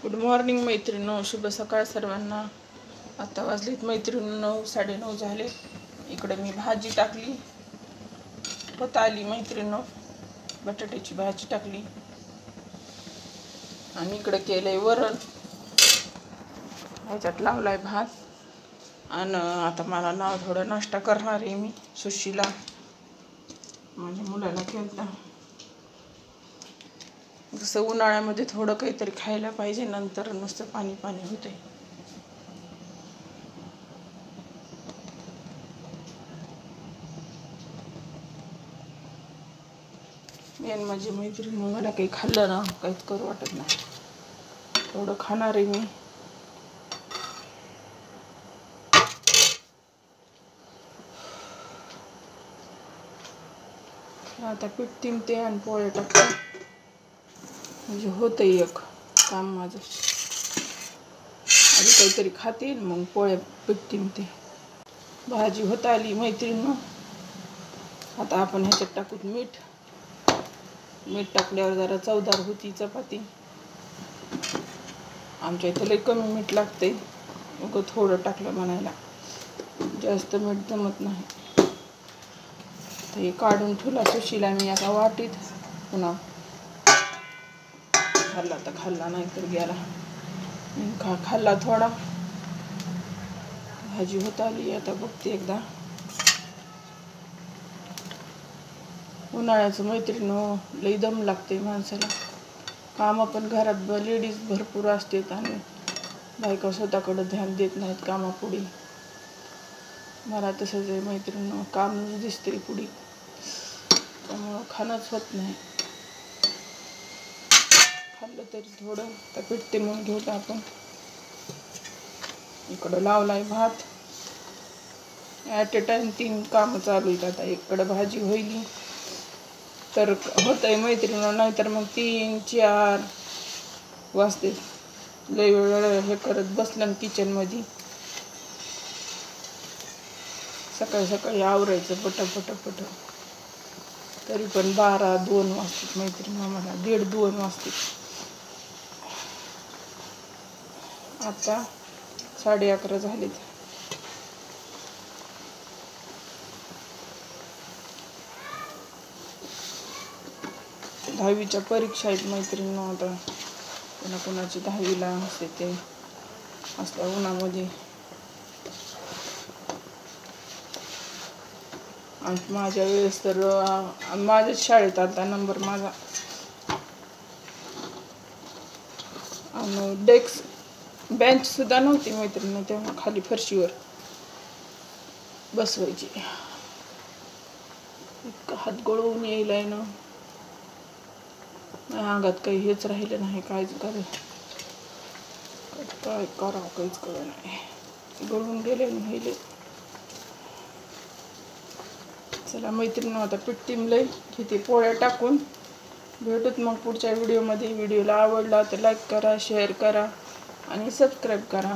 Good morning मैत्रिणींनो, शुभ सकाळ सर्वांना। आता वाजलीत मैत्रिणींनो 9:30 झाले। इकडे मी भाजी टाकली, होत आली मैत्रिणींनो, बटाट्याची भाजी टाकली आणि इकडे केलंय वरण, ह्याच्यात लावलाय भात। आणि आता मला थोडं नाश्ता करणार आहे मी। सुशीला माझ्या मुलाला केलता, जसं उन्हाळ्यामध्ये थोडं काहीतरी खायला पाहिजे, नंतर नुसतं पाणी पाणी होते। मेन म्हणजे मैत्रिणी, मला काही खाल्लं ना काहीच करू वाटत नाही, थोडं खाणार आहे मी। आता पीठ तिंबते आणि पोळे टाकते, म्हणजे होतं एक काम माझं। आधी काहीतरी खाते, मग पोळे पीठ तिंबते। भाजी होत आली मैत्रिणींनो। आता आपण ह्याच्यात टाकूत मीठ टाकल्यावर जरा चवदार होती चपाती। आमच्या इथे लई कमी मीठ लागते, मग थोडं टाकलं म्हणायला, जास्त मीठ जमत नाही। हे काढून ठेवला सुशीला मी आता वाटीत, पुन्हा खाल्ला तर खाल्ला, नाही तर गेला। खाल्ला थोडा। भाजी होत आली, आता बघते एकदा। उन्हाळ्याचं मैत्रिणींनो लई दम लागते माणसाला। काम पण घरात लेडीज भरपूर असतात आणि बायका स्वतःकडे ध्यान देत नाहीत कामापुढे। मला तसंच आहे मैत्रिणींनो, काम दिसते पुढे, त्यामुळं खाणंच होत नाही। खाल्लं तरी थोडं तर पीठ तिंबून घेऊत आपण। इकडं लावलाय भात, ॲट ए टाइम 3 कामं चालू आहेत। आता इकडं भाजी होईल तर होतंय मैत्रिणींनो, नाहीतर मग 3-4 वाजते। लई वेळ हे करत बसलं किचनमध्ये, सकाळी सकाळी आवरायचं पट, तरी पण 12-2 वाजतात मैत्रिणींनो, मला 1:30-2 वाजतात। आता 11:30 झालेत। दहावीच्या परीक्षा आहेत मैत्रिणींनो, आता कोणाची 10वीला असते ते असल्या उन्हामध्ये। आणि माझ्या वेळेस तर माझ्याच शाळेत आता नंबर माझा, आणि डेस्क बेंच सुद्धा नव्हती मैत्रिणींनो, तेव्हा खाली फरशीवर बसवायची। इतकं हात गळून यायलाय ना, अंगात काही हेच राहिलं नाही, काय करावं काहीच कळलं नाही, गळून गेले राहिले। चला मैत्रिणींनो, आता पीठ तिंबलंय, घेते पोळ्या टाकून। भेटूत मग पुढच्या व्हिडिओमध्ये। व्हिडिओला आवडला तर लाईक करा, शेअर करा आणि सबस्क्राईब करा।